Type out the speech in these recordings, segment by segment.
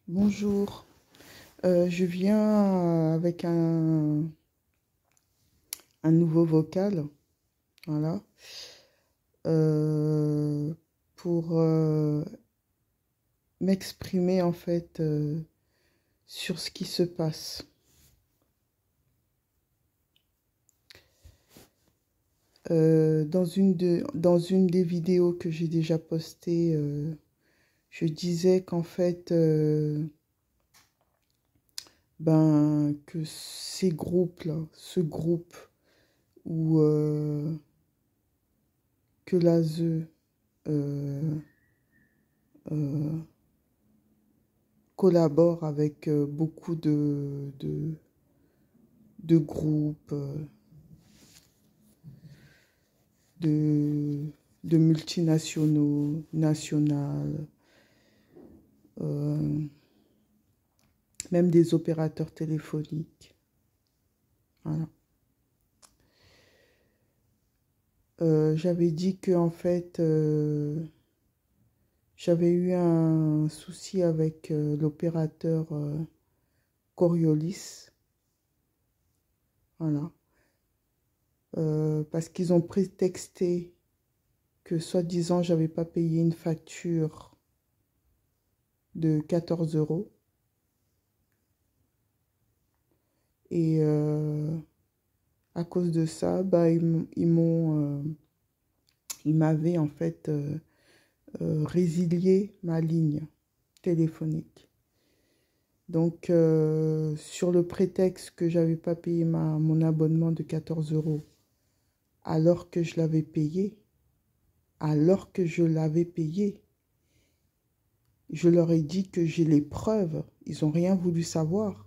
Bonjour. Je viens avec un nouveau vocal, voilà, euh, pour m'exprimer en fait sur ce qui se passe. Dans une des vidéos que j'ai déjà postées, je disais qu'en fait, que ces groupes-là, ce groupe où que l'ASE euh, collabore avec beaucoup de groupes, de, de multinationaux, nationales, euh, même des opérateurs téléphoniques. Voilà. J'avais dit que en fait, j'avais eu un souci avec l'opérateur Coriolis. Voilà. Parce qu'ils ont prétexté que soi-disant j'avais pas payé une facture de 14 euros. Et à cause de ça, ils m'avaient en fait résilié ma ligne téléphonique. Donc, sur le prétexte que j'avais pas payé mon abonnement de 14 euros, alors que je l'avais payé, alors que je l'avais payé, je leur ai dit que j'ai les preuves. Ils n'ont rien voulu savoir.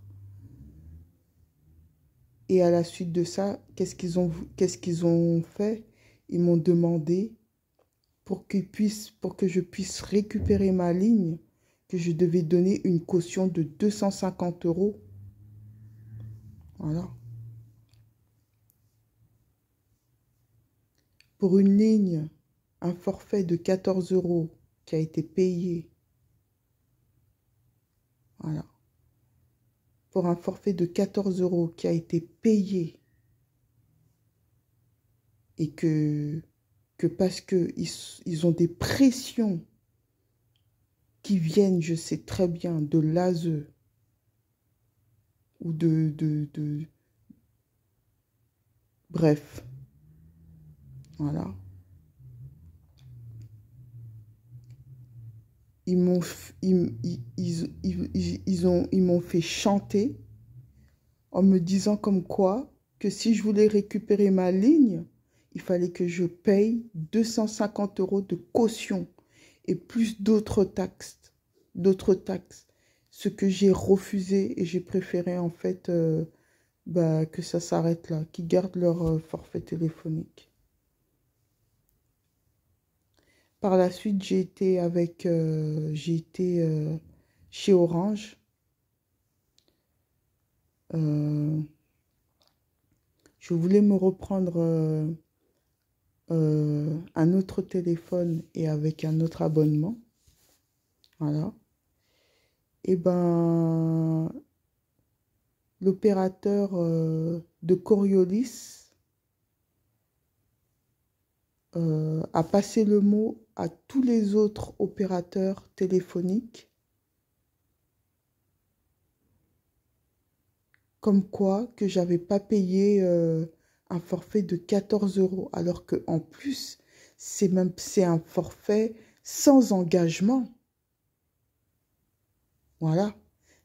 Et à la suite de ça, qu'est-ce qu'ils ont fait? Ils m'ont demandé pour que je puisse récupérer ma ligne, que je devais donner une caution de 250 euros. Voilà. Pour une ligne, un forfait de 14 euros qui a été payé. Voilà. Pour un forfait de 14 euros qui a été payé et que parce qu'ils ont des pressions qui viennent, je sais très bien, de l'ASE ou bref, voilà. Ils m'ont ils m'ont fait chanter en me disant comme quoi que si je voulais récupérer ma ligne, il fallait que je paye 250 euros de caution et plus d'autres taxes, ce que j'ai refusé et j'ai préféré en fait que ça s'arrête là, qu'ils gardent leur forfait téléphonique. Par la suite, j'ai été chez Orange. Euh, je voulais me reprendre un autre téléphone et avec un autre abonnement. Voilà. Et ben, l'opérateur de Coriolis a passé le mot à tous les autres opérateurs téléphoniques comme quoi que j'avais pas payé un forfait de 14 euros alors que en plus c'est un forfait sans engagement. Voilà,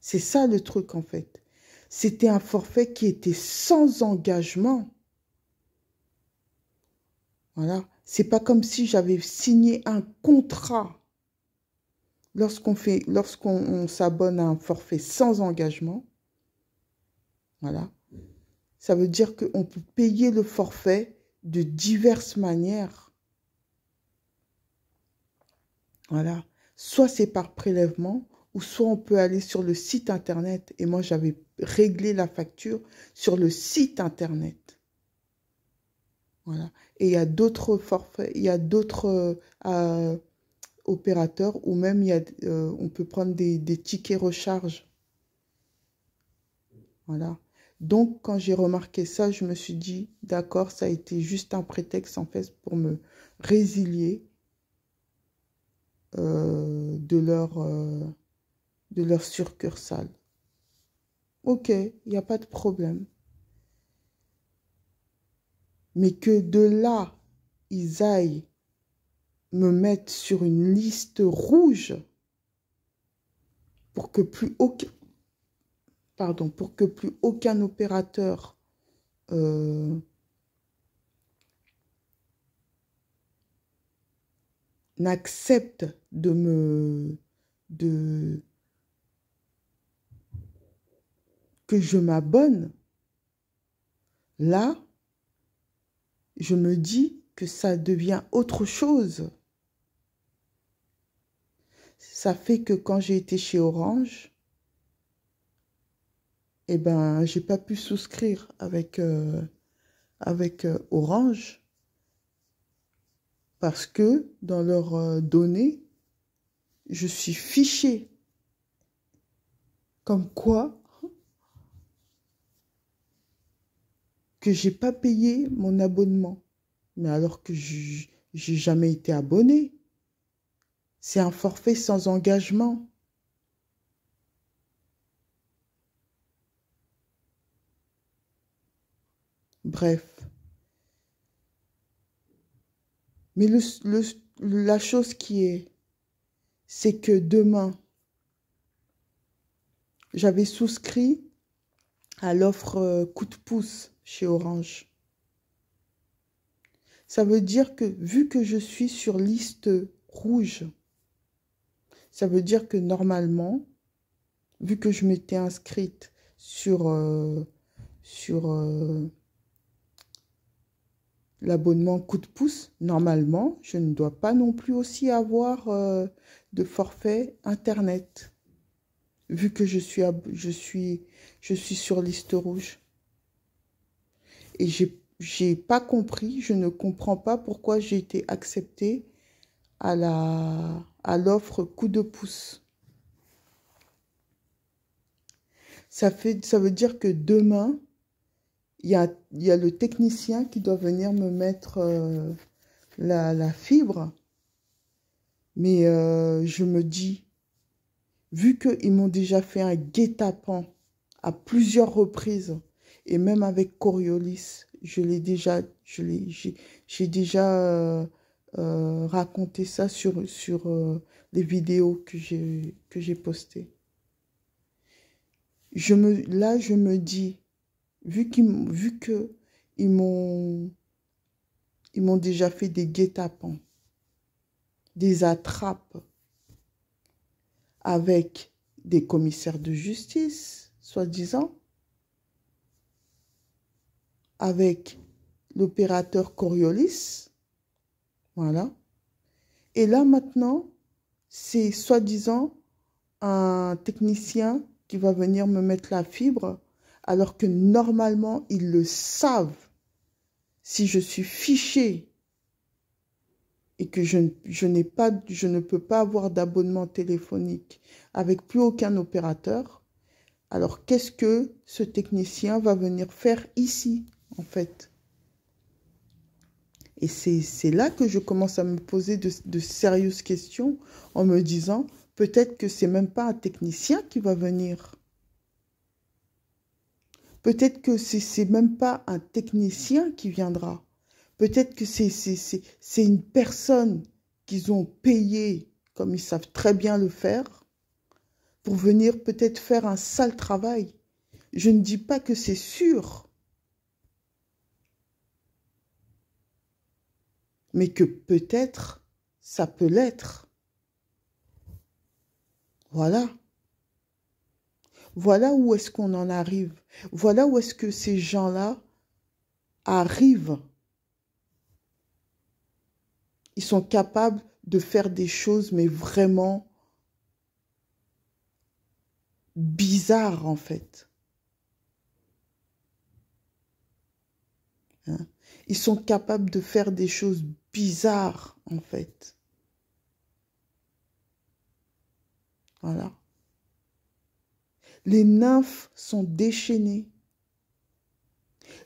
c'est ça le truc en fait. C'était un forfait qui était sans engagement. Voilà, c'est pas comme si j'avais signé un contrat. Lorsqu'on s'abonne à un forfait sans engagement, voilà, ça veut dire qu'on peut payer le forfait de diverses manières. Voilà. Soit c'est par prélèvement, ou soit on peut aller sur le site internet. Et moi, j'avais réglé la facture sur le site internet. Voilà. Et il y a d'autres forfaits, il y a d'autres opérateur ou même on peut prendre des tickets recharge. Voilà. Donc, quand j'ai remarqué ça, je me suis dit, d'accord, ça a été juste un prétexte en fait pour me résilier de leur succursale. Ok, il n'y a pas de problème. Mais que de là, ils aillent me mettre sur une liste rouge pour que plus aucun, pour que plus aucun opérateur n'accepte que je m'abonne, là, je me dis que ça devient autre chose. Ça fait que quand j'ai été chez Orange, eh ben, j'ai pas pu souscrire avec Orange parce que dans leurs données, je suis fichée. Comme quoi que j'ai pas payé mon abonnement. Mais alors que j'ai jamais été abonnée. C'est un forfait sans engagement. Bref. Mais la chose qui est, c'est que demain, j'avais souscrit à l'offre coup de pouce chez Orange. Ça veut dire que vu que je suis sur liste rouge, ça veut dire que normalement, vu que je m'étais inscrite sur l'abonnement coup de pouce, normalement, je ne dois pas non plus aussi avoir de forfait Internet, vu que je suis sur liste rouge. Et j'ai pas compris, je ne comprends pas pourquoi j'ai été acceptée à l'offre coup de pouce. Ça veut dire que demain, il y a le technicien qui doit venir me mettre la fibre. Mais je me dis, vu qu'ils m'ont déjà fait un guet-apens à plusieurs reprises, et même avec Coriolis, j'ai déjà raconté ça sur les vidéos que j'ai postées. Là, je me dis, vu qu'ils m'ont déjà fait des guet-apens, des attrapes avec des commissaires de justice, soi-disant, avec l'opérateur Coriolis, voilà. Et là, maintenant, c'est soi-disant un technicien qui va venir me mettre la fibre, alors que normalement, ils le savent. Si je suis fichée et que je ne peux pas avoir d'abonnement téléphonique avec plus aucun opérateur, alors qu'est-ce que ce technicien va venir faire ici, en fait? Et c'est là que je commence à me poser de sérieuses questions en me disant, peut-être que c'est même pas un technicien qui va venir. Peut-être que c'est même pas un technicien qui viendra. Peut-être que c'est une personne qu'ils ont payée, comme ils savent très bien le faire, pour venir peut-être faire un sale travail. Je ne dis pas que c'est sûr, mais que peut-être ça peut l'être. Voilà. Voilà où est-ce qu'on en arrive. Voilà où est-ce que ces gens-là arrivent. Ils sont capables de faire des choses, mais vraiment bizarres, en fait. Hein? Ils sont capables de faire des choses bizarres, en fait. Voilà. Les nymphes sont déchaînées.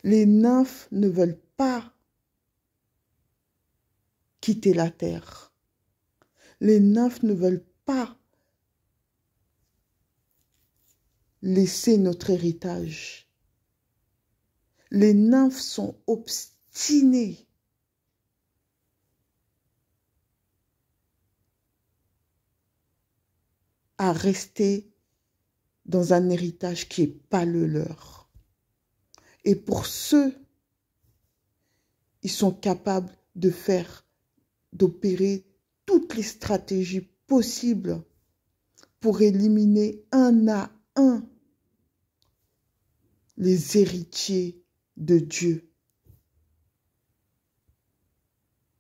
Les nymphes ne veulent pas quitter la terre. Les nymphes ne veulent pas laisser notre héritage. Les nymphes sont obstinées à rester dans un héritage qui n'est pas le leur. Et pour ceux, ils sont capables d'opérer toutes les stratégies possibles pour éliminer un à un les héritiers de Dieu.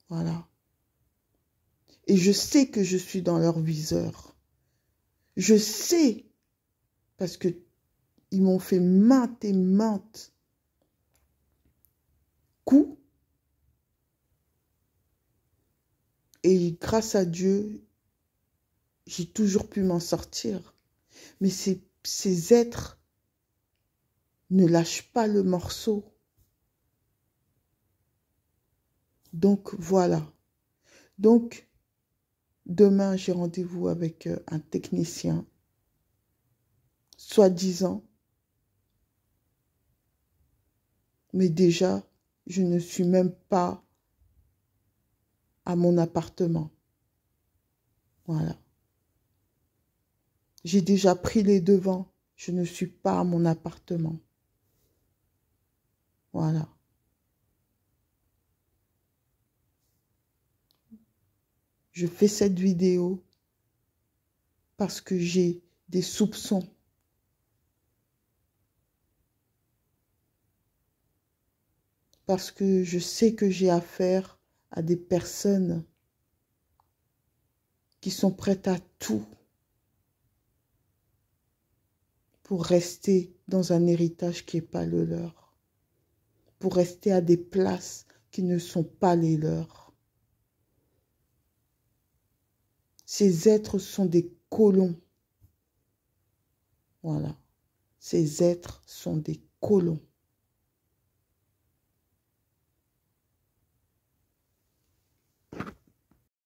Voilà. Et je sais que je suis dans leur viseur. Je sais, parce que ils m'ont fait maintes et maintes coups. Et grâce à Dieu, j'ai toujours pu m'en sortir. Mais ces êtres ne lâchent pas le morceau. Donc voilà. Donc, demain, j'ai rendez-vous avec un technicien, soi-disant. Mais déjà, je ne suis même pas à mon appartement. Voilà. J'ai déjà pris les devants. Je ne suis pas à mon appartement. Voilà. Je fais cette vidéo parce que j'ai des soupçons. Parce que je sais que j'ai affaire à des personnes qui sont prêtes à tout pour rester dans un héritage qui n'est pas le leur, pour rester à des places qui ne sont pas les leurs. Ces êtres sont des colons. Voilà. Ces êtres sont des colons.